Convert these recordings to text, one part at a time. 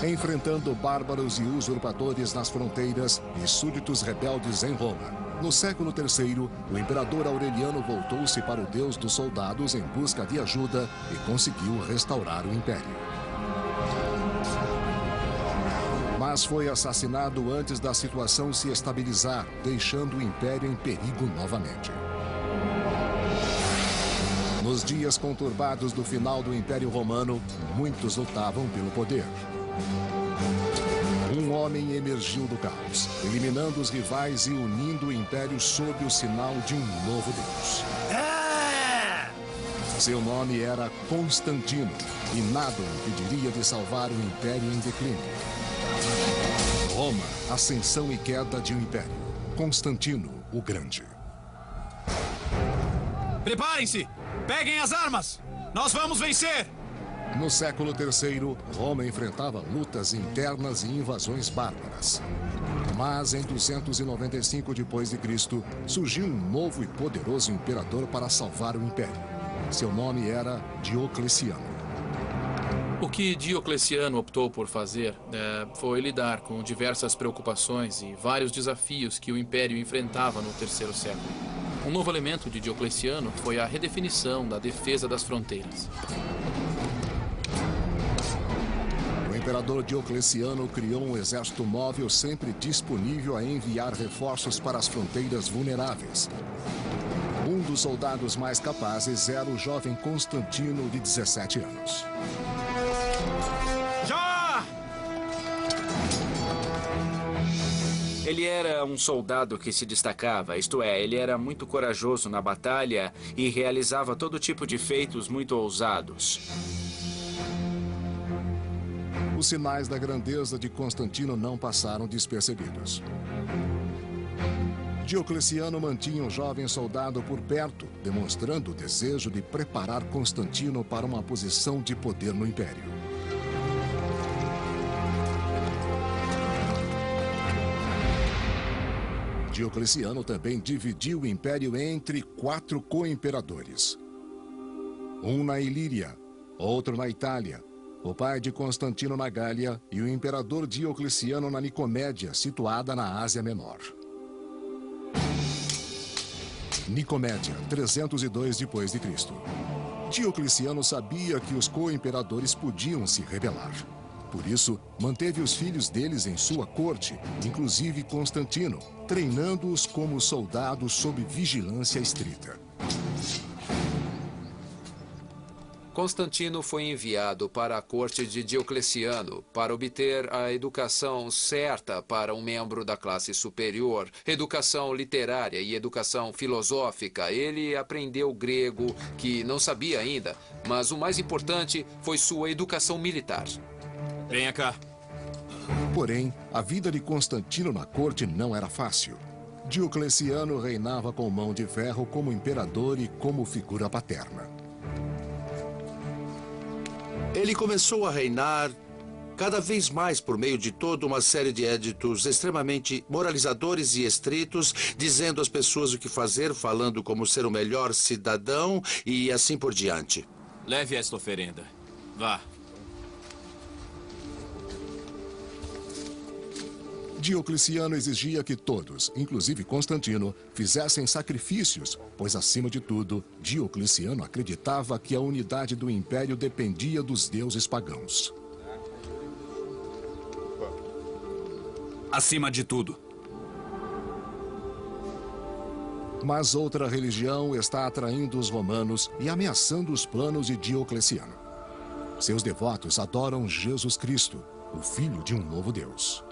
enfrentando bárbaros e usurpadores nas fronteiras e súditos rebeldes em Roma. No século III, o imperador Aureliano voltou-se para o Deus dos soldados em busca de ajuda e conseguiu restaurar o império. Mas foi assassinado antes da situação se estabilizar, deixando o império em perigo novamente. Nos dias conturbados do final do Império Romano, muitos lutavam pelo poder. Um homem emergiu do caos, eliminando os rivais e unindo o império sob o sinal de um novo Deus. Seu nome era Constantino, e nada o impediria de salvar o império em declínio. Roma, ascensão e queda de um império. Constantino, o Grande. Preparem-se! Peguem as armas! Nós vamos vencer! No século III, Roma enfrentava lutas internas e invasões bárbaras. Mas em 295 d.C., surgiu um novo e poderoso imperador para salvar o império. Seu nome era Diocleciano. O que Diocleciano optou por fazer foi lidar com diversas preocupações e vários desafios que o império enfrentava no terceiro século. Um novo elemento de Diocleciano foi a redefinição da defesa das fronteiras. O imperador Diocleciano criou um exército móvel sempre disponível a enviar reforços para as fronteiras vulneráveis. Um dos soldados mais capazes era o jovem Constantino, de 17 anos. Ele era um soldado que se destacava, isto é, ele era muito corajoso na batalha e realizava todo tipo de feitos muito ousados. Os sinais da grandeza de Constantino não passaram despercebidos. Diocleciano mantinha o jovem soldado por perto, demonstrando o desejo de preparar Constantino para uma posição de poder no império. Diocleciano também dividiu o império entre 4 co-imperadores. Um na Ilíria, outro na Itália, o pai de Constantino na Gália e o imperador Diocleciano na Nicomédia, situada na Ásia Menor. Nicomédia, 302 d.C. Diocleciano sabia que os co-imperadores podiam se rebelar. Por isso, manteve os filhos deles em sua corte, inclusive Constantino, treinando-os como soldados sob vigilância estrita. Constantino foi enviado para a corte de Diocleciano para obter a educação certa para um membro da classe superior, educação literária e educação filosófica. Ele aprendeu grego, que não sabia ainda, mas o mais importante foi sua educação militar. Venha cá. Porém, a vida de Constantino na corte não era fácil. Diocleciano reinava com mão de ferro como imperador e como figura paterna. Ele começou a reinar cada vez mais por meio de toda uma série de éditos extremamente moralizadores e estritos, dizendo às pessoas o que fazer, falando como ser o melhor cidadão e assim por diante. Leve esta oferenda. Vá. Diocleciano exigia que todos, inclusive Constantino, fizessem sacrifícios, pois, acima de tudo, Diocleciano acreditava que a unidade do império dependia dos deuses pagãos. Acima de tudo. Mas outra religião está atraindo os romanos e ameaçando os planos de Diocleciano. Seus devotos adoram Jesus Cristo, o Filho de um novo Deus.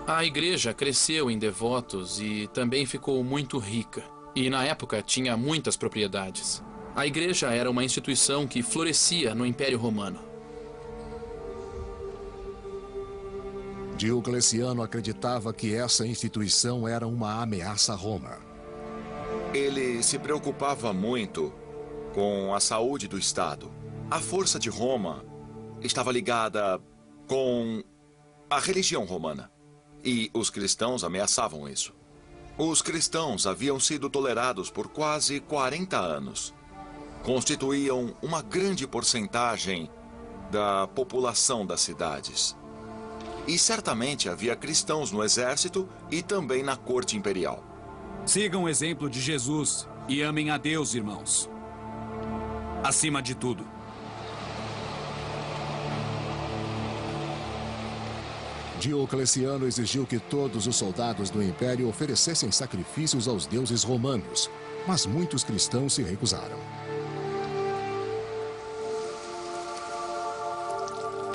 A igreja cresceu em devotos e também ficou muito rica. E na época tinha muitas propriedades. A igreja era uma instituição que florescia no Império Romano. Diocleciano acreditava que essa instituição era uma ameaça a Roma. Ele se preocupava muito com a saúde do Estado. A força de Roma estava ligada com a religião romana. E os cristãos ameaçavam isso. Os cristãos haviam sido tolerados por quase 40 anos. Constituíam uma grande porcentagem da população das cidades. E certamente havia cristãos no exército e também na corte imperial. Sigam o exemplo de Jesus e amem a Deus, irmãos. Acima de tudo. Diocleciano exigiu que todos os soldados do império oferecessem sacrifícios aos deuses romanos, mas muitos cristãos se recusaram.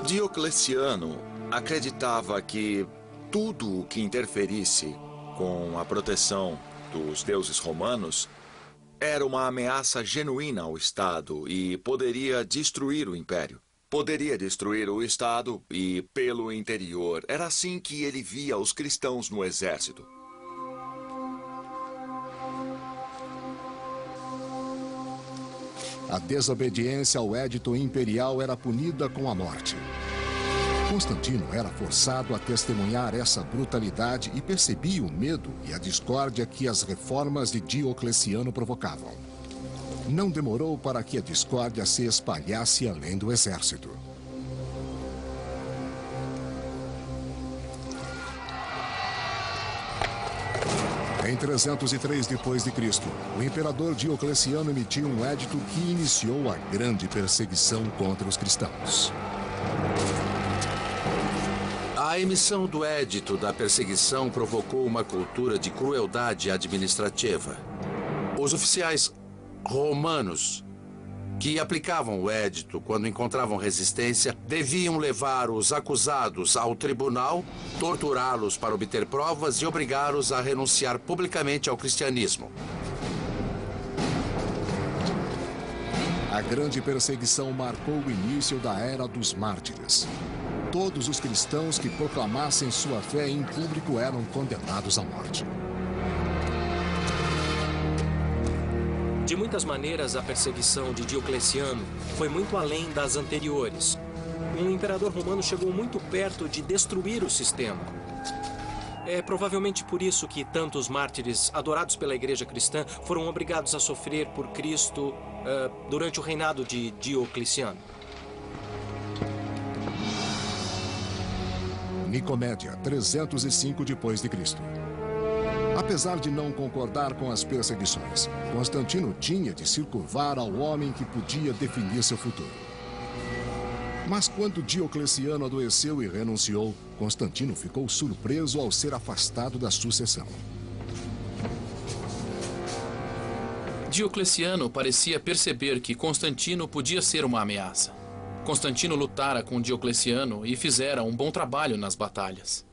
Diocleciano acreditava que tudo o que interferisse com a proteção dos deuses romanos era uma ameaça genuína ao Estado e poderia destruir o império. Poderia destruir o Estado e, pelo interior, era assim que ele via os cristãos no exército. A desobediência ao édito imperial era punida com a morte. Constantino era forçado a testemunhar essa brutalidade e percebia o medo e a discórdia que as reformas de Diocleciano provocavam. Não demorou para que a discórdia se espalhasse além do exército. Em 303 d.C., o imperador Diocleciano emitiu um édito que iniciou a grande perseguição contra os cristãos. A emissão do édito da perseguição provocou uma cultura de crueldade administrativa. Os oficiais romanos que aplicavam o édito quando encontravam resistência deviam levar os acusados ao tribunal, torturá-los para obter provas e obrigá-los a renunciar publicamente ao cristianismo. A grande perseguição marcou o início da Era dos Mártires. Todos os cristãos que proclamassem sua fé em público eram condenados à morte. De muitas maneiras, a perseguição de Diocleciano foi muito além das anteriores. Um imperador romano chegou muito perto de destruir o sistema. É provavelmente por isso que tantos mártires adorados pela igreja cristã foram obrigados a sofrer por Cristo durante o reinado de Diocleciano. Nicomédia, 305 d.C. Apesar de não concordar com as perseguições, Constantino tinha de se curvar ao homem que podia definir seu futuro. Mas quando Diocleciano adoeceu e renunciou, Constantino ficou surpreso ao ser afastado da sucessão. Diocleciano parecia perceber que Constantino podia ser uma ameaça. Constantino lutara com Diocleciano e fizera um bom trabalho nas batalhas.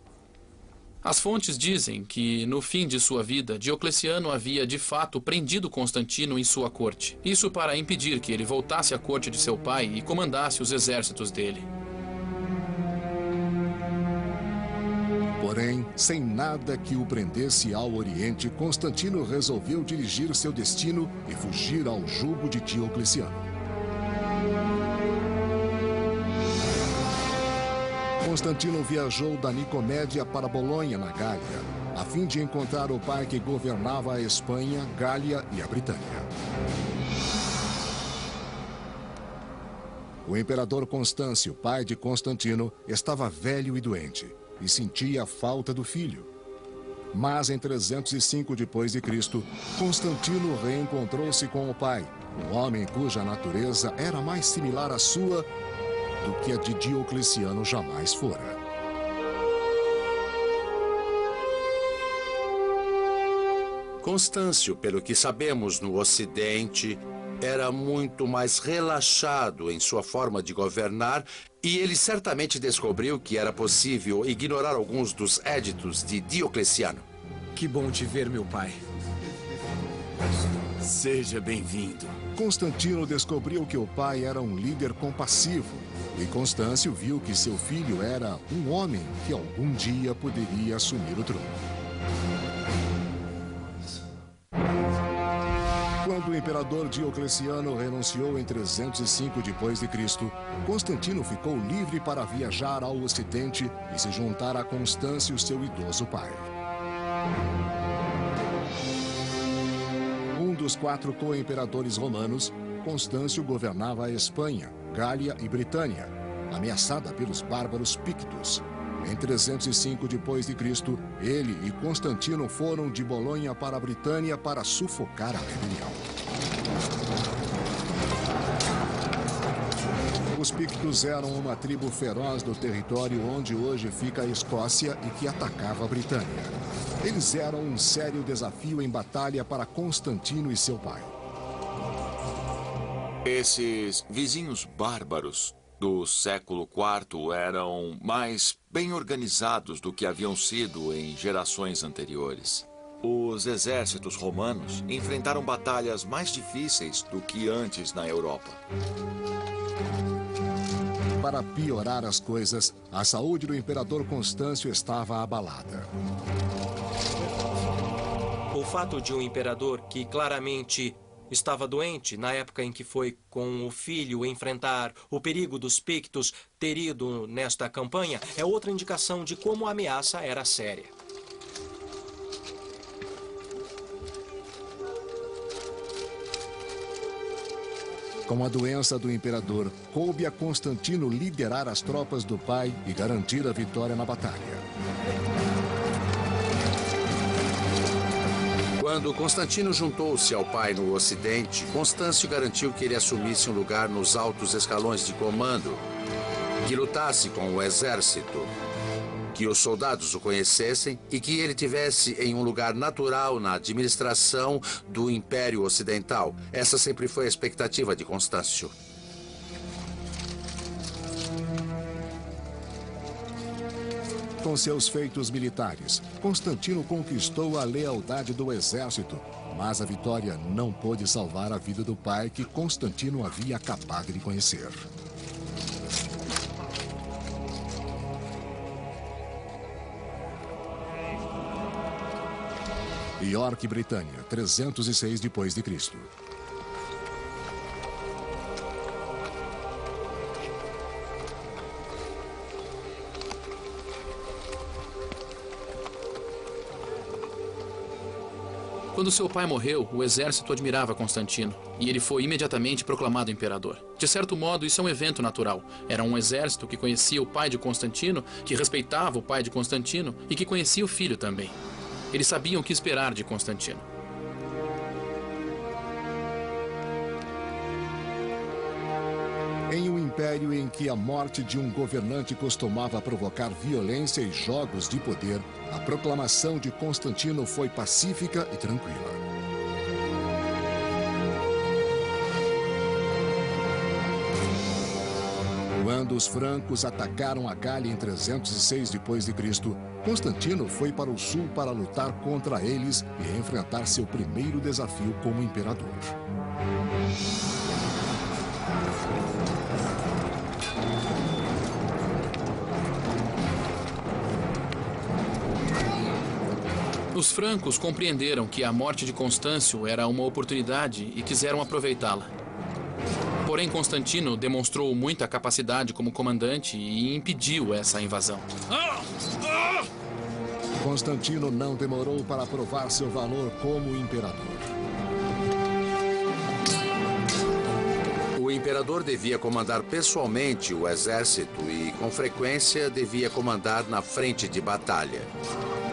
As fontes dizem que, no fim de sua vida, Diocleciano havia, de fato, prendido Constantino em sua corte. Isso para impedir que ele voltasse à corte de seu pai e comandasse os exércitos dele. Porém, sem nada que o prendesse ao Oriente, Constantino resolveu dirigir seu destino e fugir ao jugo de Diocleciano. Constantino viajou da Nicomédia para Bolonha, na Gália, a fim de encontrar o pai que governava a Espanha, Gália e a Britânia. O imperador Constâncio, pai de Constantino, estava velho e doente e sentia a falta do filho. Mas em 305 d.C., Constantino reencontrou-se com o pai, um homem cuja natureza era mais similar à sua do que a de Diocleciano jamais fora. Constâncio, pelo que sabemos no Ocidente, era muito mais relaxado em sua forma de governar e ele certamente descobriu que era possível ignorar alguns dos éditos de Diocleciano. Que bom te ver, meu pai. Seja bem-vindo. Constantino descobriu que o pai era um líder compassivo e Constâncio viu que seu filho era um homem que algum dia poderia assumir o trono. Quando o imperador Diocleciano renunciou em 305 d.C., Constantino ficou livre para viajar ao Ocidente e se juntar a Constâncio, seu idoso pai. Um dos 4 co-imperadores romanos, Constâncio governava a Espanha, Gália e Britânia, ameaçada pelos bárbaros pictos. Em 305 d.C., ele e Constantino foram de Bolonha para a Britânia para sufocar a rebelião. Os pictos eram uma tribo feroz do território onde hoje fica a Escócia e que atacava a Britânia. Eles eram um sério desafio em batalha para Constantino e seu pai. Esses vizinhos bárbaros do século IV eram mais bem organizados do que haviam sido em gerações anteriores. Os exércitos romanos enfrentaram batalhas mais difíceis do que antes na Europa. Para piorar as coisas, a saúde do imperador Constâncio estava abalada. O fato de um imperador que claramente estava doente na época em que foi com o filho enfrentar o perigo dos pictos ter ido nesta campanha é outra indicação de como a ameaça era séria. Com a doença do imperador, coube a Constantino liderar as tropas do pai e garantir a vitória na batalha. Quando Constantino juntou-se ao pai no Ocidente, Constâncio garantiu que ele assumisse um lugar nos altos escalões de comando, que lutasse com o exército, que os soldados o conhecessem e que ele tivesse em um lugar natural na administração do Império Ocidental. Essa sempre foi a expectativa de Constâncio. Com seus feitos militares, Constantino conquistou a lealdade do exército, mas a vitória não pôde salvar a vida do pai que Constantino havia acabado de conhecer. York, Britânia, 306 d.C. Quando seu pai morreu, o exército admirava Constantino, e ele foi imediatamente proclamado imperador. De certo modo, isso é um evento natural. Era um exército que conhecia o pai de Constantino, que respeitava o pai de Constantino e que conhecia o filho também. Eles sabiam o que esperar de Constantino. Em um império em que a morte de um governante costumava provocar violência e jogos de poder, a proclamação de Constantino foi pacífica e tranquila. Quando os francos atacaram a Gália em 306 d.C., Constantino foi para o sul para lutar contra eles e enfrentar seu primeiro desafio como imperador. Os francos compreenderam que a morte de Constâncio era uma oportunidade e quiseram aproveitá-la. Porém, Constantino demonstrou muita capacidade como comandante e impediu essa invasão. Constantino não demorou para provar seu valor como imperador. O imperador devia comandar pessoalmente o exército e, com frequência, devia comandar na frente de batalha.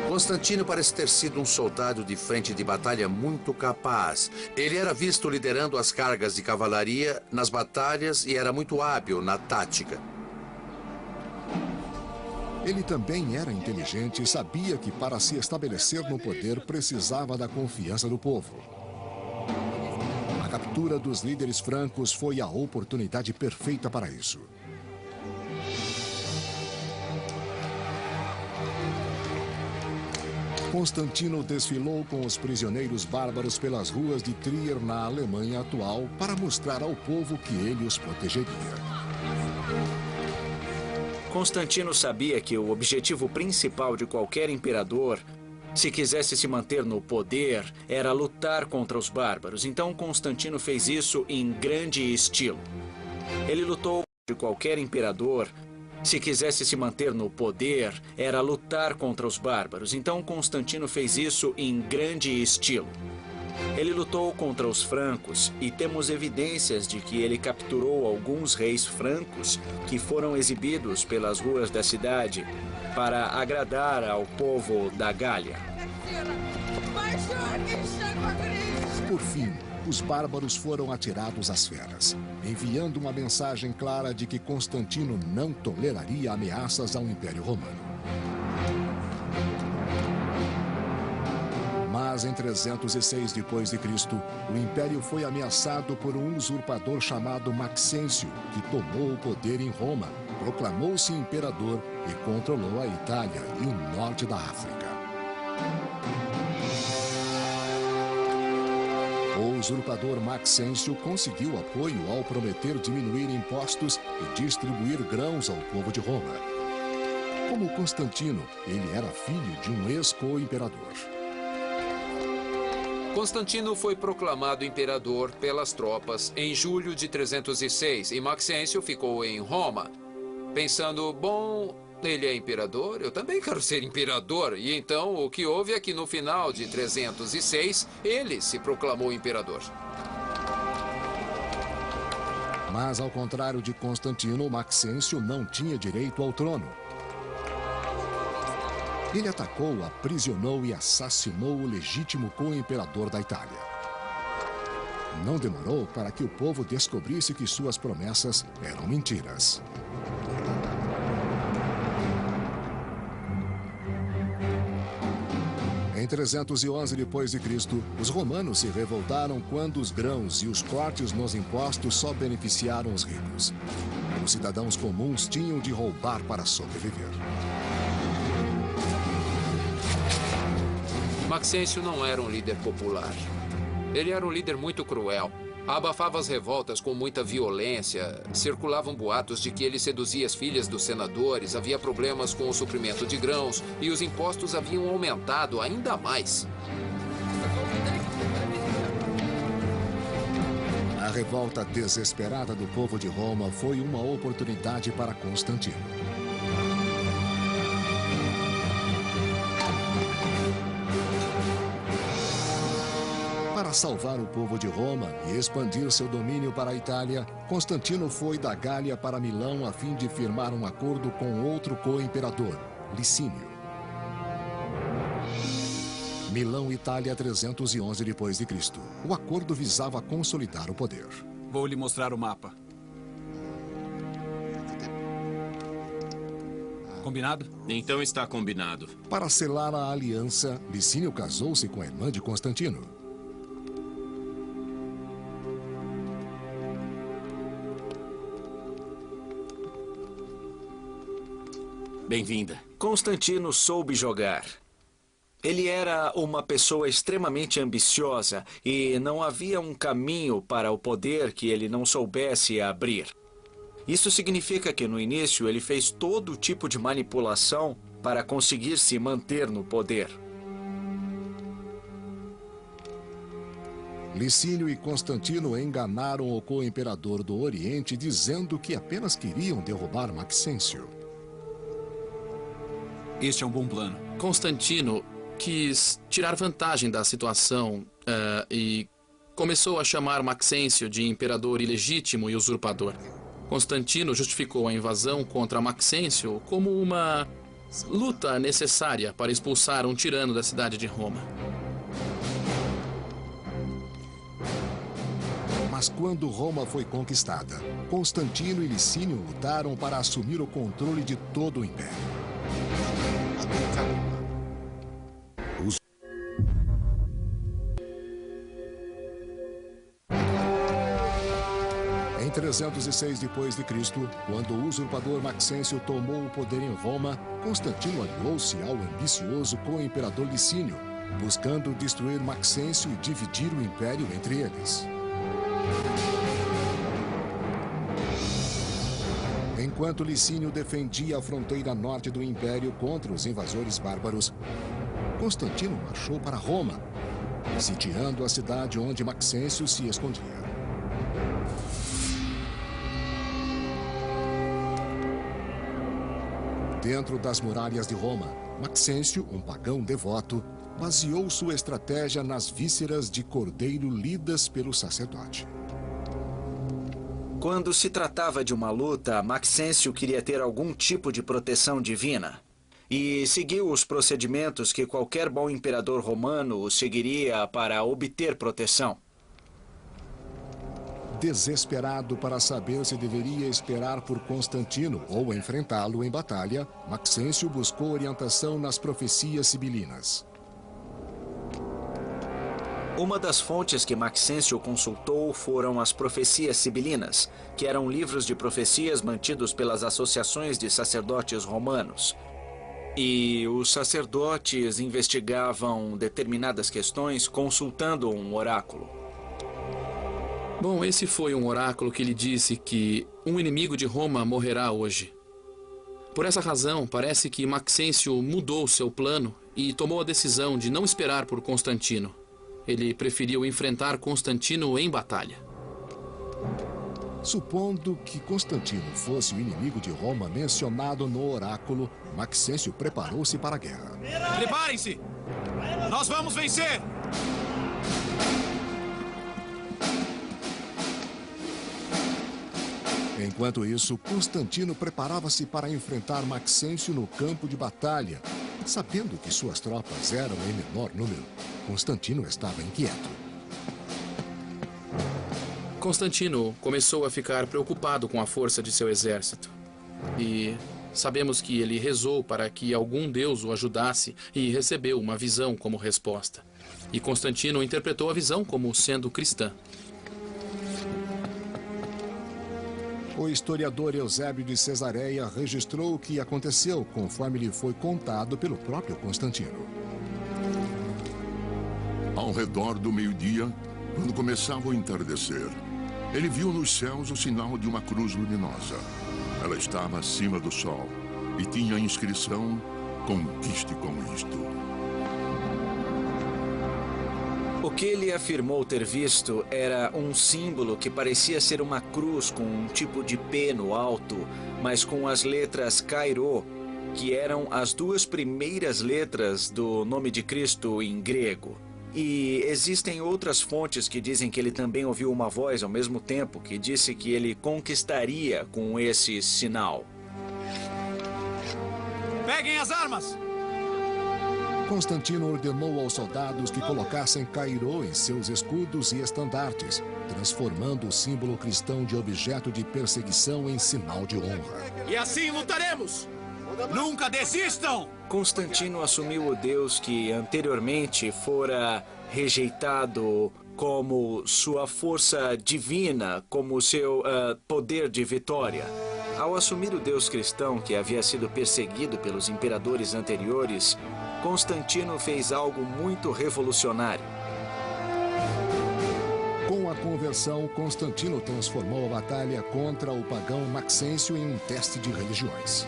Constantino parece ter sido um soldado de frente de batalha muito capaz. Ele era visto liderando as cargas de cavalaria nas batalhas e era muito hábil na tática. Ele também era inteligente e sabia que para se estabelecer no poder precisava da confiança do povo. A captura dos líderes francos foi a oportunidade perfeita para isso. Constantino desfilou com os prisioneiros bárbaros pelas ruas de Trier, na Alemanha atual, para mostrar ao povo que ele os protegeria. Constantino sabia que o objetivo principal de qualquer imperador, se quisesse se manter no poder, era lutar contra os bárbaros. Então Constantino fez isso em grande estilo. Ele lutou contra qualquer imperador. Se quisesse se manter no poder, era lutar contra os bárbaros. Então Constantino fez isso em grande estilo. Ele lutou contra os francos e temos evidências de que ele capturou alguns reis francos que foram exibidos pelas ruas da cidade para agradar ao povo da Gália. Por fim, os bárbaros foram atirados às feras, enviando uma mensagem clara de que Constantino não toleraria ameaças ao Império Romano. Mas em 306 d.C., o Império foi ameaçado por um usurpador chamado Maxêncio, que tomou o poder em Roma, proclamou-se imperador e controlou a Itália e o norte da África. O usurpador Maxêncio conseguiu apoio ao prometer diminuir impostos e distribuir grãos ao povo de Roma. Como Constantino, ele era filho de um ex-co-imperador. Constantino foi proclamado imperador pelas tropas em julho de 306 e Maxêncio ficou em Roma, pensando, bom, ele é imperador, eu também quero ser imperador. E então o que houve é que no final de 306 ele se proclamou imperador. Mas ao contrário de Constantino, Maxêncio não tinha direito ao trono. Ele atacou, aprisionou e assassinou o legítimo co-imperador da Itália. Não demorou para que o povo descobrisse que suas promessas eram mentiras. Em 311 d.C., os romanos se revoltaram quando os grãos e os cortes nos impostos só beneficiaram os ricos. Os cidadãos comuns tinham de roubar para sobreviver. Maxêncio não era um líder popular. Ele era um líder muito cruel. Abafava as revoltas com muita violência. Circulavam boatos de que ele seduzia as filhas dos senadores, havia problemas com o suprimento de grãos e os impostos haviam aumentado ainda mais. A revolta desesperada do povo de Roma foi uma oportunidade para Constantino. Para salvar o povo de Roma e expandir seu domínio para a Itália, Constantino foi da Gália para Milão a fim de firmar um acordo com outro co-imperador, Licínio. Milão, Itália, 311 d.C. O acordo visava consolidar o poder. Vou lhe mostrar o mapa. Combinado? Então está combinado. Para selar a aliança, Licínio casou-se com a irmã de Constantino. Bem-vinda. Constantino soube jogar. Ele era uma pessoa extremamente ambiciosa e não havia um caminho para o poder que ele não soubesse abrir. Isso significa que no início ele fez todo tipo de manipulação para conseguir se manter no poder. Licínio e Constantino enganaram o co-imperador do Oriente dizendo que apenas queriam derrubar Maxêncio. Este é um bom plano. Constantino quis tirar vantagem da situação e começou a chamar Maxêncio de imperador ilegítimo e usurpador. Constantino justificou a invasão contra Maxêncio como uma luta necessária para expulsar um tirano da cidade de Roma. Mas quando Roma foi conquistada, Constantino e Licínio lutaram para assumir o controle de todo o império. Em 306 d.C., quando o usurpador Maxêncio tomou o poder em Roma, Constantino aliou-se ao ambicioso co-imperador Licínio, buscando destruir Maxêncio e dividir o império entre eles. Enquanto Licínio defendia a fronteira norte do império contra os invasores bárbaros, Constantino marchou para Roma, sitiando a cidade onde Maxêncio se escondia. Dentro das muralhas de Roma, Maxêncio, um pagão devoto, baseou sua estratégia nas vísceras de cordeiro lidas pelo sacerdote. Quando se tratava de uma luta, Maxêncio queria ter algum tipo de proteção divina e seguiu os procedimentos que qualquer bom imperador romano seguiria para obter proteção. Desesperado para saber se deveria esperar por Constantino ou enfrentá-lo em batalha, Maxêncio buscou orientação nas profecias sibilinas. Uma das fontes que Maxêncio consultou foram as profecias sibilinas, que eram livros de profecias mantidos pelas associações de sacerdotes romanos. E os sacerdotes investigavam determinadas questões consultando um oráculo. Bom, esse foi um oráculo que lhe disse que um inimigo de Roma morrerá hoje. Por essa razão, parece que Maxêncio mudou seu plano e tomou a decisão de não esperar por Constantino. Ele preferiu enfrentar Constantino em batalha. Supondo que Constantino fosse o inimigo de Roma mencionado no oráculo, Maxêncio preparou-se para a guerra. Preparem-se! Nós vamos vencer! Enquanto isso, Constantino preparava-se para enfrentar Maxêncio no campo de batalha. Sabendo que suas tropas eram em menor número, Constantino estava inquieto. Constantino começou a ficar preocupado com a força de seu exército. E sabemos que ele rezou para que algum deus o ajudasse e recebeu uma visão como resposta. E Constantino interpretou a visão como sendo cristã. O historiador Eusébio de Cesareia registrou o que aconteceu conforme lhe foi contado pelo próprio Constantino. Ao redor do meio-dia, quando começava o entardecer, ele viu nos céus o sinal de uma cruz luminosa. Ela estava acima do sol e tinha a inscrição "Conquiste com isto". O que ele afirmou ter visto era um símbolo que parecia ser uma cruz com um tipo de P no alto, mas com as letras Kairo, que eram as duas primeiras letras do nome de Cristo em grego. E existem outras fontes que dizem que ele também ouviu uma voz ao mesmo tempo que disse que ele conquistaria com esse sinal. Peguem as armas! Constantino ordenou aos soldados que colocassem Kairo em seus escudos e estandartes, transformando o símbolo cristão de objeto de perseguição em sinal de honra. E assim lutaremos! Nunca desistam! Constantino assumiu o Deus que anteriormente fora rejeitado como sua força divina, como seu poder de vitória. Ao assumir o Deus cristão que havia sido perseguido pelos imperadores anteriores, Constantino fez algo muito revolucionário. Com a conversão, Constantino transformou a batalha contra o pagão Maxêncio em um teste de religiões.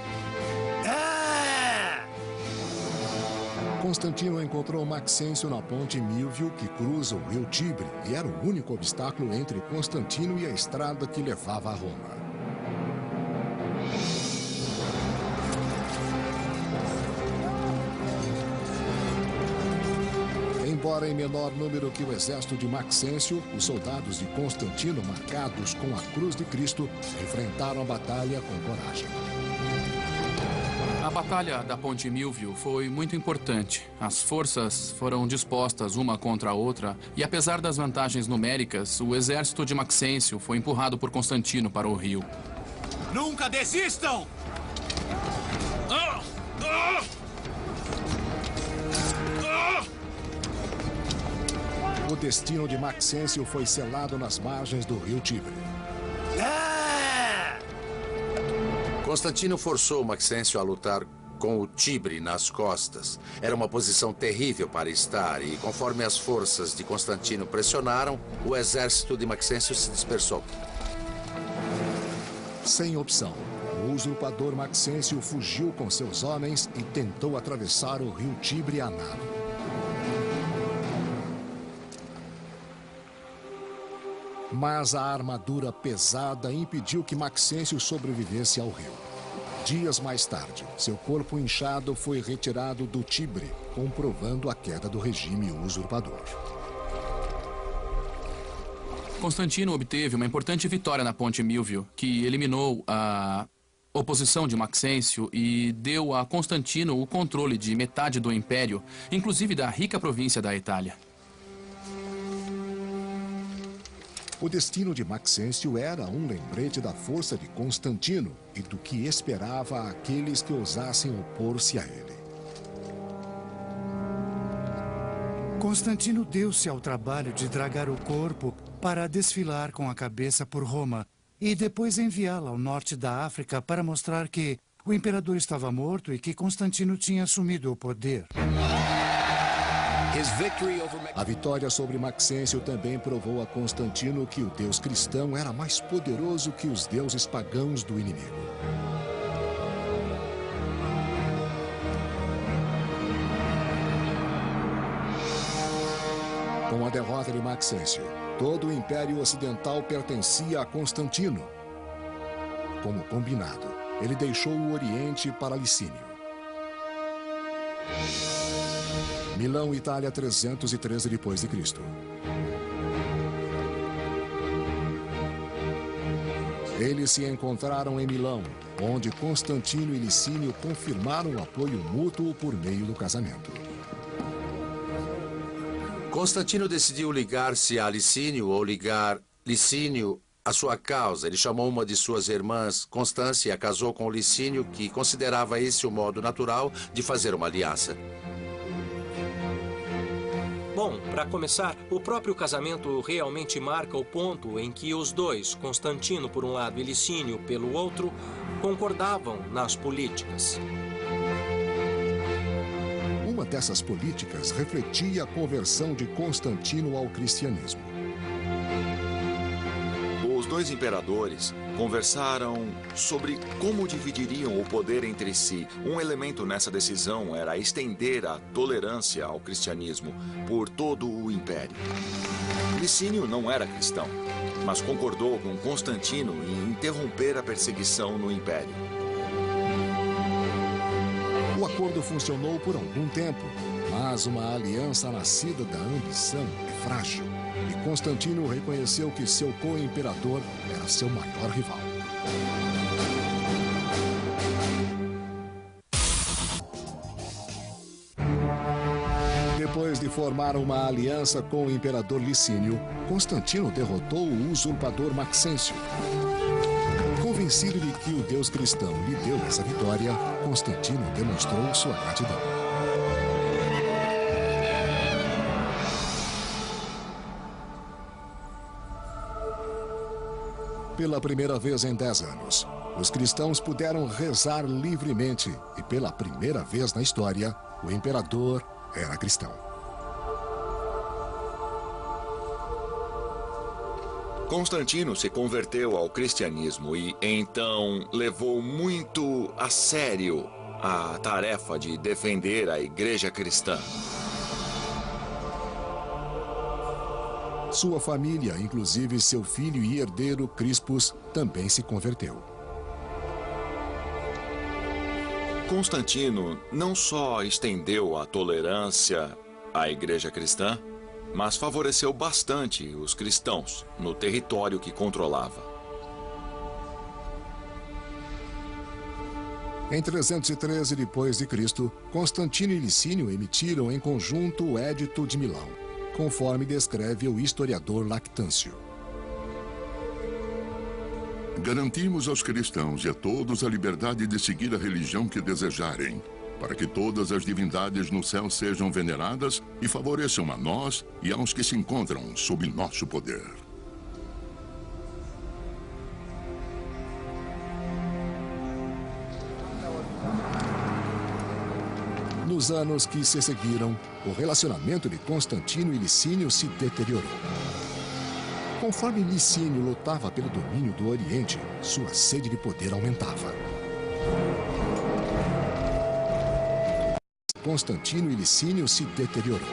Constantino encontrou Maxêncio na ponte Milvio, que cruza o rio Tibre, e era o único obstáculo entre Constantino e a estrada que levava a Roma. Embora em menor número que o exército de Maxêncio, os soldados de Constantino, marcados com a cruz de Cristo, enfrentaram a batalha com coragem. A batalha da Ponte Milvio foi muito importante. As forças foram dispostas uma contra a outra e, apesar das vantagens numéricas, o exército de Maxêncio foi empurrado por Constantino para o rio. Nunca desistam! O destino de Maxêncio foi selado nas margens do rio Tibre. Constantino forçou Maxêncio a lutar com o Tibre nas costas. Era uma posição terrível para estar e, conforme as forças de Constantino pressionaram, o exército de Maxêncio se dispersou. Sem opção, o usurpador Maxêncio fugiu com seus homens e tentou atravessar o rio Tibre a nado. Mas a armadura pesada impediu que Maxêncio sobrevivesse ao rio. Dias mais tarde, seu corpo inchado foi retirado do Tibre, comprovando a queda do regime usurpador. Constantino obteve uma importante vitória na Ponte Milvio, que eliminou a oposição de Maxêncio e deu a Constantino o controle de metade do império, inclusive da rica província da Itália. O destino de Maxêncio era um lembrete da força de Constantino e do que esperava aqueles que ousassem opor-se a ele. Constantino deu-se ao trabalho de dragar o corpo para desfilar com a cabeça por Roma e depois enviá-la ao norte da África para mostrar que o imperador estava morto e que Constantino tinha assumido o poder. A vitória sobre Maxêncio também provou a Constantino que o deus cristão era mais poderoso que os deuses pagãos do inimigo. Com a derrota de Maxêncio, todo o Império Ocidental pertencia a Constantino. Como combinado, ele deixou o Oriente para Licínio. Milão, Itália, 313 depois de Cristo. Eles se encontraram em Milão, onde Constantino e Licínio confirmaram o apoio mútuo por meio do casamento. Constantino decidiu ligar-se a Licínio ou ligar Licínio à sua causa. Ele chamou uma de suas irmãs, Constância, e a casou com Licínio, que considerava esse o modo natural de fazer uma aliança. Bom, para começar, o próprio casamento realmente marca o ponto em que os dois, Constantino por um lado e Licínio pelo outro, concordavam nas políticas. Uma dessas políticas refletia a conversão de Constantino ao cristianismo. Os dois imperadores conversaram sobre como dividiriam o poder entre si. Um elemento nessa decisão era estender a tolerância ao cristianismo por todo o império. Licínio não era cristão, mas concordou com Constantino em interromper a perseguição no império. O acordo funcionou por algum tempo, mas uma aliança nascida da ambição é frágil. E Constantino reconheceu que seu co-imperador era seu maior rival. Depois de formar uma aliança com o imperador Licínio, Constantino derrotou o usurpador Maxêncio. Convencido de que o deus cristão lhe deu essa vitória, Constantino demonstrou sua gratidão. Pela primeira vez em 10 anos, os cristãos puderam rezar livremente e, pela primeira vez na história, o imperador era cristão. Constantino se converteu ao cristianismo e, então, levou muito a sério a tarefa de defender a igreja cristã. Sua família, inclusive seu filho e herdeiro Crispus, também se converteu. Constantino não só estendeu a tolerância à igreja cristã, mas favoreceu bastante os cristãos no território que controlava. Em 313 depois de Cristo, Constantino e Licínio emitiram em conjunto o Édito de Milão, conforme descreve o historiador Lactâncio. Garantimos aos cristãos e a todos a liberdade de seguir a religião que desejarem, para que todas as divindades no céu sejam veneradas e favoreçam a nós e aos que se encontram sob nosso poder. Nos anos que se seguiram, o relacionamento de Constantino e Licínio se deteriorou. Conforme Licínio lutava pelo domínio do Oriente, sua sede de poder aumentava. Constantino e Licínio se deteriorou.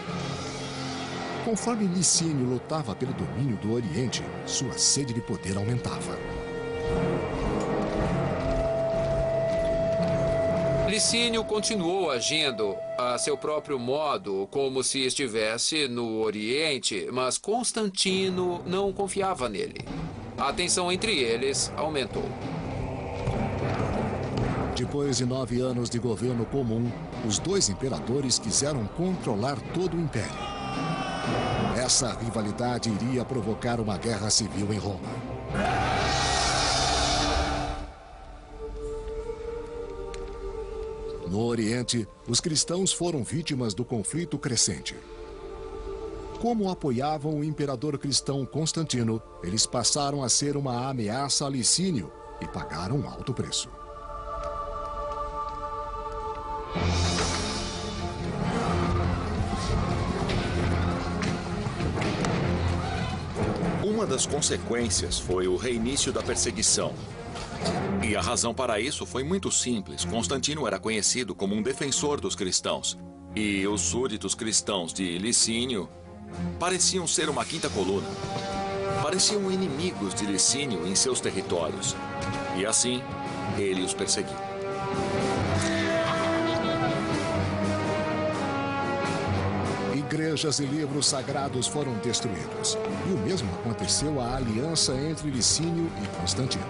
Conforme Licínio lutava pelo domínio do Oriente, sua sede de poder aumentava. Licínio continuou agindo a seu próprio modo, como se estivesse no Oriente, mas Constantino não confiava nele. A tensão entre eles aumentou. Depois de 9 anos de governo comum, os dois imperadores quiseram controlar todo o império. Essa rivalidade iria provocar uma guerra civil em Roma. No Oriente, os cristãos foram vítimas do conflito crescente. Como apoiavam o imperador cristão Constantino, eles passaram a ser uma ameaça a Licínio e pagaram um alto preço. Uma das consequências foi o reinício da perseguição. E a razão para isso foi muito simples. Constantino era conhecido como um defensor dos cristãos. E os súditos cristãos de Licínio pareciam ser uma quinta coluna. Pareciam inimigos de Licínio em seus territórios. E assim, ele os perseguiu. Igrejas e livros sagrados foram destruídos. E o mesmo aconteceu à aliança entre Licínio e Constantino.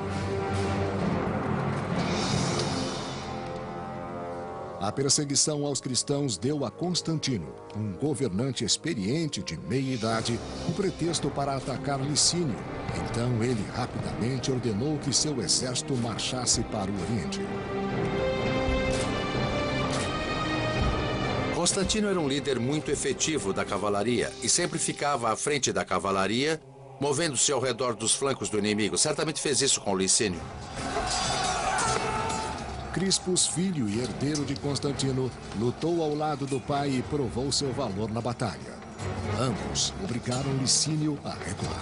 A perseguição aos cristãos deu a Constantino, um governante experiente de meia-idade, o pretexto para atacar Licínio. Então ele rapidamente ordenou que seu exército marchasse para o Oriente. Constantino era um líder muito efetivo da cavalaria e sempre ficava à frente da cavalaria, movendo-se ao redor dos flancos do inimigo. Certamente fez isso com Licínio. Crispus, filho e herdeiro de Constantino, lutou ao lado do pai e provou seu valor na batalha. Ambos obrigaram Licínio a recuar.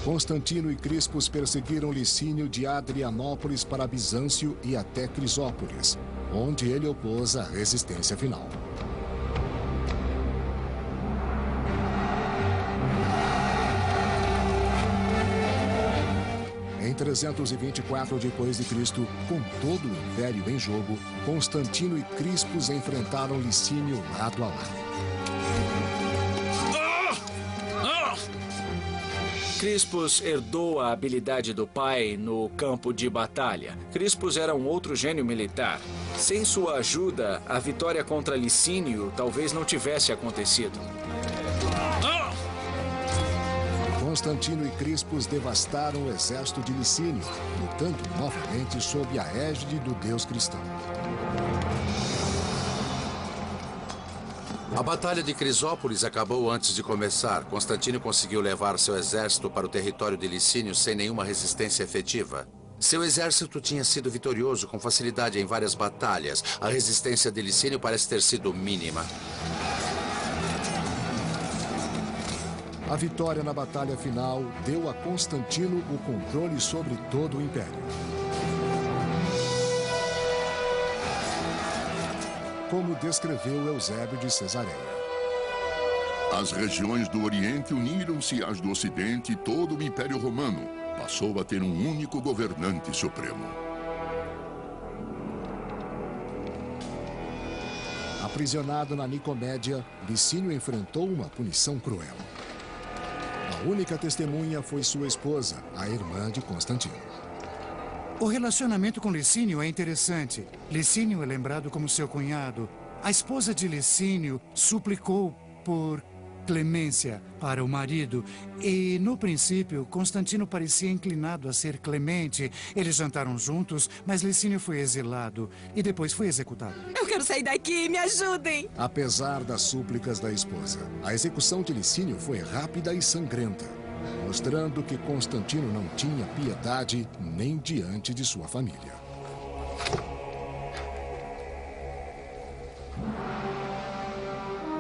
Constantino e Crispus perseguiram Licínio de Adrianópolis para Bizâncio e até Crisópolis, onde ele opôs a resistência final. Em 324 d.C., com todo o império em jogo, Constantino e Crispus enfrentaram Licínio lado a lado. Crispus herdou a habilidade do pai no campo de batalha. Crispus era um outro gênio militar. Sem sua ajuda, a vitória contra Licínio talvez não tivesse acontecido. Constantino e Crispus devastaram o exército de Licínio, lutando novamente sob a égide do deus cristão. A Batalha de Crisópolis acabou antes de começar. Constantino conseguiu levar seu exército para o território de Licínio sem nenhuma resistência efetiva. Seu exército tinha sido vitorioso com facilidade em várias batalhas. A resistência de Licínio parece ter sido mínima. A vitória na batalha final deu a Constantino o controle sobre todo o império. Como descreveu Eusébio de Cesareia. As regiões do Oriente uniram-se às do Ocidente e todo o Império Romano passou a ter um único governante supremo. Aprisionado na Nicomédia, Licínio enfrentou uma punição cruel. A única testemunha foi sua esposa, a irmã de Constantino. O relacionamento com Licínio é interessante. Licínio é lembrado como seu cunhado. A esposa de Licínio suplicou por clemência para o marido. E, no princípio, Constantino parecia inclinado a ser clemente. Eles jantaram juntos, mas Licínio foi exilado e depois foi executado. Eu quero sair daqui, me ajudem! Apesar das súplicas da esposa, a execução de Licínio foi rápida e sangrenta, mostrando que Constantino não tinha piedade nem diante de sua família.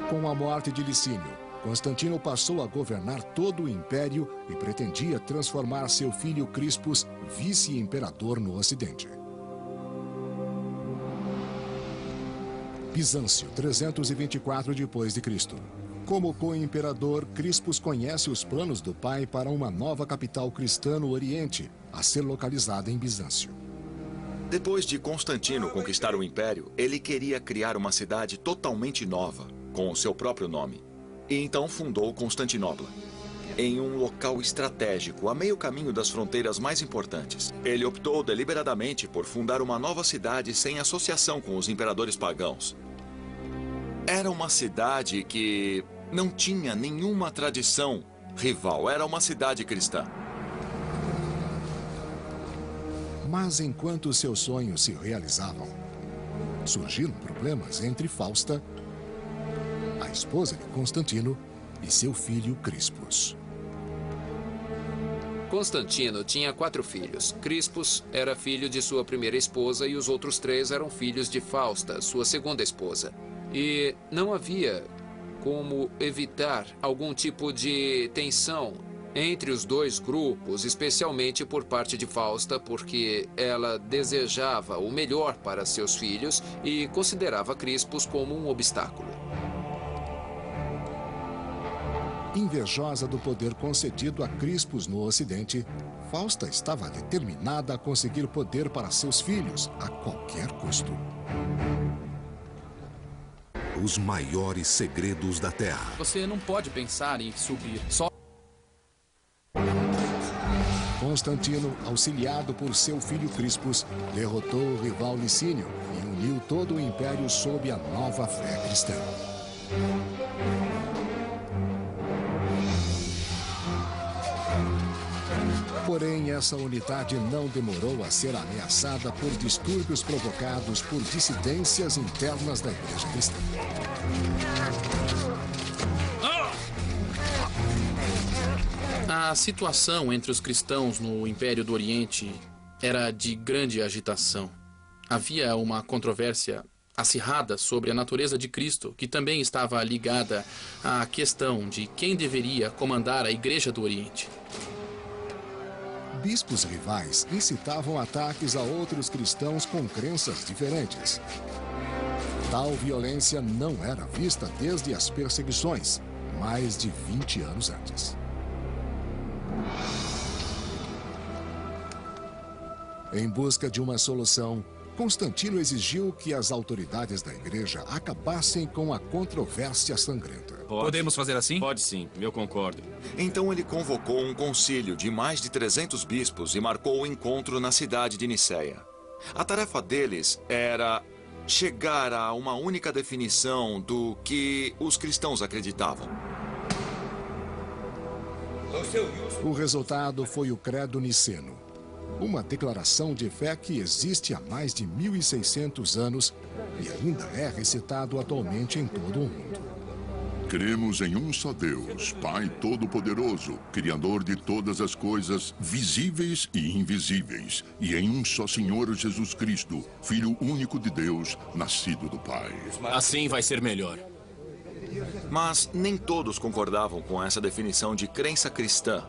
Com a morte de Licínio, Constantino passou a governar todo o império e pretendia transformar seu filho Crispus vice-imperador no Ocidente. Bizâncio, 324 d.C. Como co-imperador, Crispus conhece os planos do pai para uma nova capital cristã no Oriente, a ser localizada em Bizâncio. Depois de Constantino conquistar o Império, ele queria criar uma cidade totalmente nova, com o seu próprio nome. E então fundou Constantinopla, em um local estratégico, a meio caminho das fronteiras mais importantes. Ele optou deliberadamente por fundar uma nova cidade sem associação com os imperadores pagãos. Era uma cidade que não tinha nenhuma tradição rival, era uma cidade cristã. Mas enquanto seus sonhos se realizavam, surgiram problemas entre Fausta, a esposa de Constantino, e seu filho Crispus. Constantino tinha 4 filhos. Crispus era filho de sua primeira esposa e os outros 3 eram filhos de Fausta, sua segunda esposa. E não havia como evitar algum tipo de tensão entre os 2 grupos, especialmente por parte de Fausta, porque ela desejava o melhor para seus filhos e considerava Crispus como um obstáculo. Invejosa do poder concedido a Crispus no Ocidente, Fausta estava determinada a conseguir poder para seus filhos a qualquer custo. Os maiores segredos da Terra. Você não pode pensar em subir só. Constantino, auxiliado por seu filho Crispus, derrotou o rival Licínio e uniu todo o império sob a nova fé cristã. Porém, essa unidade não demorou a ser ameaçada por distúrbios provocados por dissidências internas da Igreja Cristã. A situação entre os cristãos no Império do Oriente era de grande agitação. Havia uma controvérsia acirrada sobre a natureza de Cristo, que também estava ligada à questão de quem deveria comandar a Igreja do Oriente. Bispos rivais incitavam ataques a outros cristãos com crenças diferentes. Tal violência não era vista desde as perseguições, mais de 20 anos antes. Em busca de uma solução, Constantino exigiu que as autoridades da igreja acabassem com a controvérsia sangrenta. Podemos fazer assim? Pode sim, eu concordo. Então ele convocou um concílio de mais de 300 bispos e marcou o encontro na cidade de Niceia. A tarefa deles era chegar a uma única definição do que os cristãos acreditavam. O resultado foi o Credo Niceno, uma declaração de fé que existe há mais de 1.600 anos e ainda é recitado atualmente em todo o mundo. Cremos em um só Deus, Pai Todo-Poderoso, Criador de todas as coisas visíveis e invisíveis, e em um só Senhor Jesus Cristo, Filho único de Deus, nascido do Pai. Assim vai ser melhor. Mas nem todos concordavam com essa definição de crença cristã.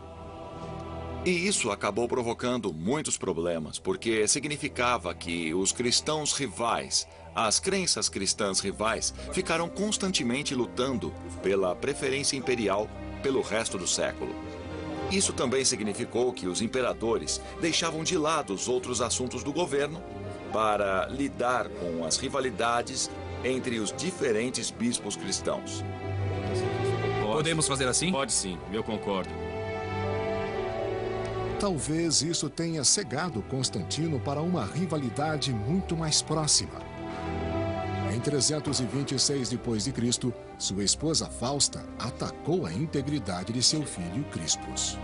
E isso acabou provocando muitos problemas, porque significava que os cristãos rivais, as crenças cristãs rivais, ficaram constantemente lutando pela preferência imperial pelo resto do século. Isso também significou que os imperadores deixavam de lado os outros assuntos do governo para lidar com as rivalidades entre os diferentes bispos cristãos. Podemos fazer assim? Pode sim, eu concordo. Talvez isso tenha cegado Constantino para uma rivalidade muito mais próxima. Em 326 d.C., sua esposa Fausta atacou a integridade de seu filho Crispus.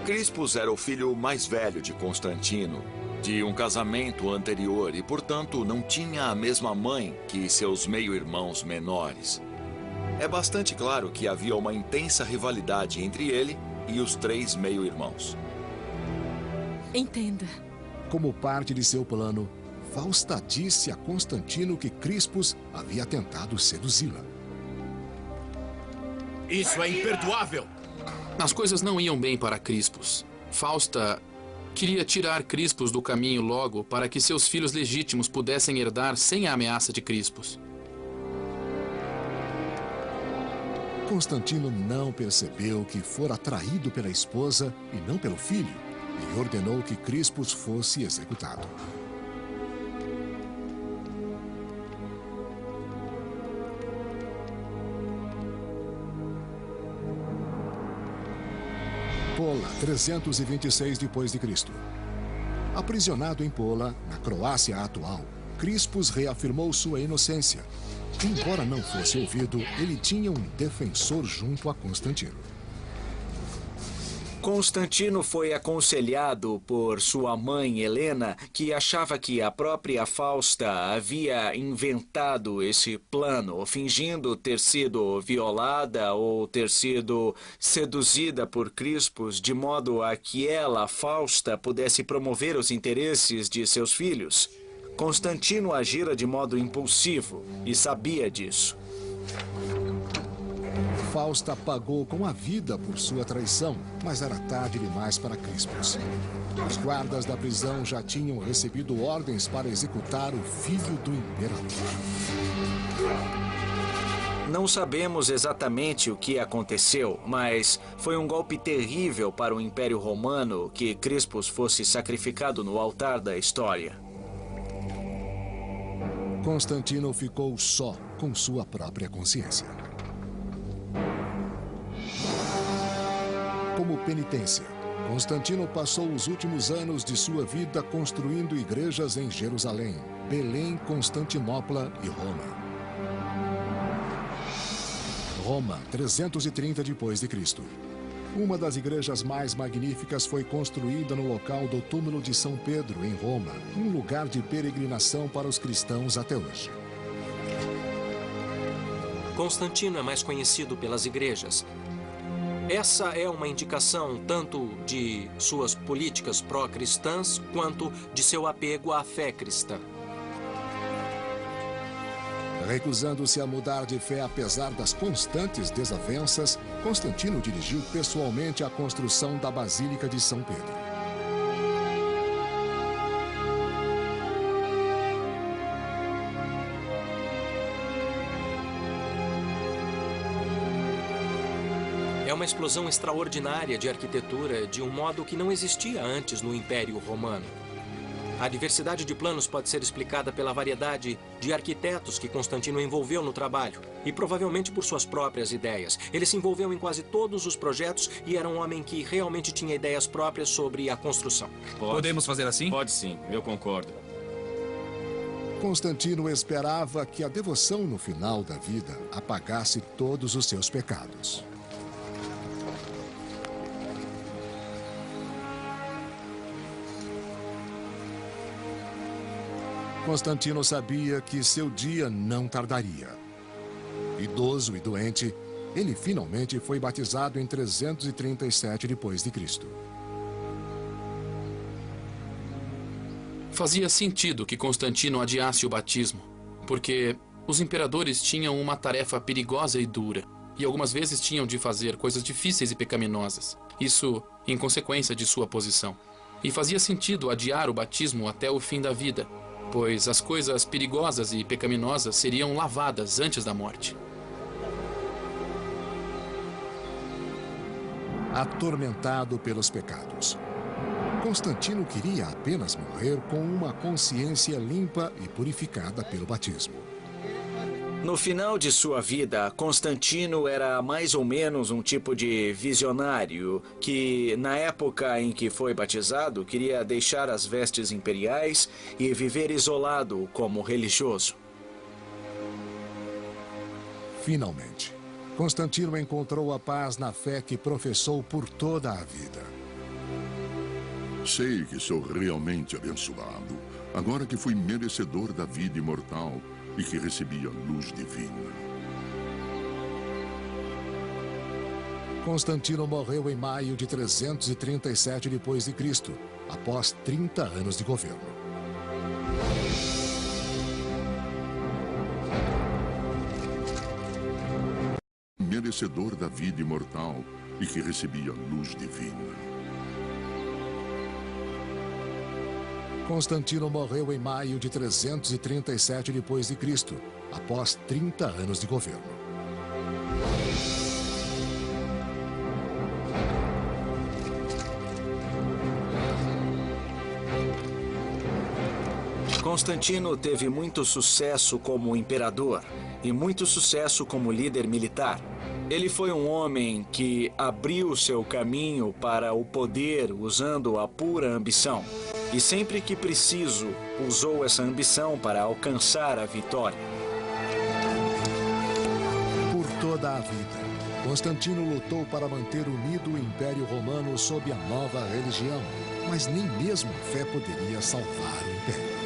Crispus era o filho mais velho de Constantino, de um casamento anterior e, portanto, não tinha a mesma mãe que seus meio-irmãos menores. É bastante claro que havia uma intensa rivalidade entre ele e os 3 meio-irmãos. Entenda. Como parte de seu plano, Fausta disse a Constantino que Crispus havia tentado seduzi-la. Isso é imperdoável! As coisas não iam bem para Crispus. Fausta queria tirar Crispus do caminho logo para que seus filhos legítimos pudessem herdar sem a ameaça de Crispus. Constantino não percebeu que fora traído pela esposa e não pelo filho, e ordenou que Crispus fosse executado. Pola, 326 depois de Cristo. Aprisionado em Pola, na Croácia atual, Crispus reafirmou sua inocência. Embora não fosse ouvido, ele tinha um defensor junto a Constantino. Constantino foi aconselhado por sua mãe Helena, que achava que a própria Fausta havia inventado esse plano, fingindo ter sido violada ou ter sido seduzida por Crispus, de modo a que ela, Fausta, pudesse promover os interesses de seus filhos. Constantino agira de modo impulsivo e sabia disso. Fausta pagou com a vida por sua traição, mas era tarde demais para Crispus. Os guardas da prisão já tinham recebido ordens para executar o filho do imperador. Não sabemos exatamente o que aconteceu, mas foi um golpe terrível para o Império Romano que Crispus fosse sacrificado no altar da história. Constantino ficou só com sua própria consciência. Como penitência, Constantino passou os últimos anos de sua vida construindo igrejas em Jerusalém, Belém, Constantinopla e Roma. Roma, 330 depois de Cristo. Uma das igrejas mais magníficas foi construída no local do túmulo de São Pedro, em Roma, um lugar de peregrinação para os cristãos até hoje. Constantino é mais conhecido pelas igrejas. Essa é uma indicação tanto de suas políticas pró-cristãs quanto de seu apego à fé cristã. Recusando-se a mudar de fé apesar das constantes desavenças, Constantino dirigiu pessoalmente a construção da Basílica de São Pedro. É uma explosão extraordinária de arquitetura de um modo que não existia antes no Império Romano. A diversidade de planos pode ser explicada pela variedade de arquitetos que Constantino envolveu no trabalho e provavelmente por suas próprias ideias. Ele se envolveu em quase todos os projetos e era um homem que realmente tinha ideias próprias sobre a construção. Podemos fazer assim? Pode sim, eu concordo. Constantino esperava que a devoção no final da vida apagasse todos os seus pecados. Constantino sabia que seu dia não tardaria. Idoso e doente, ele finalmente foi batizado em 337 depois de Cristo. Fazia sentido que Constantino adiasse o batismo, porque os imperadores tinham uma tarefa perigosa e dura, e algumas vezes tinham de fazer coisas difíceis e pecaminosas. Isso em consequência de sua posição. E fazia sentido adiar o batismo até o fim da vida, pois as coisas perigosas e pecaminosas seriam lavadas antes da morte. Atormentado pelos pecados, Constantino queria apenas morrer com uma consciência limpa e purificada pelo batismo. No final de sua vida, Constantino era mais ou menos um tipo de visionário que, na época em que foi batizado, queria deixar as vestes imperiais e viver isolado como religioso. Finalmente, Constantino encontrou a paz na fé que professou por toda a vida. Sei que sou realmente abençoado, agora que fui merecedor da vida imortal e que recebi a luz divina. Constantino morreu em maio de 337 depois de Cristo, após 30 anos de governo. Merecedor da vida imortal e que recebi a luz divina. Constantino morreu em maio de 337 depois de Cristo, após 30 anos de governo. Constantino teve muito sucesso como imperador e muito sucesso como líder militar. Ele foi um homem que abriu seu caminho para o poder usando a pura ambição. E sempre que preciso, usou essa ambição para alcançar a vitória. Por toda a vida, Constantino lutou para manter unido o Império Romano sob a nova religião, mas nem mesmo a fé poderia salvar o Império.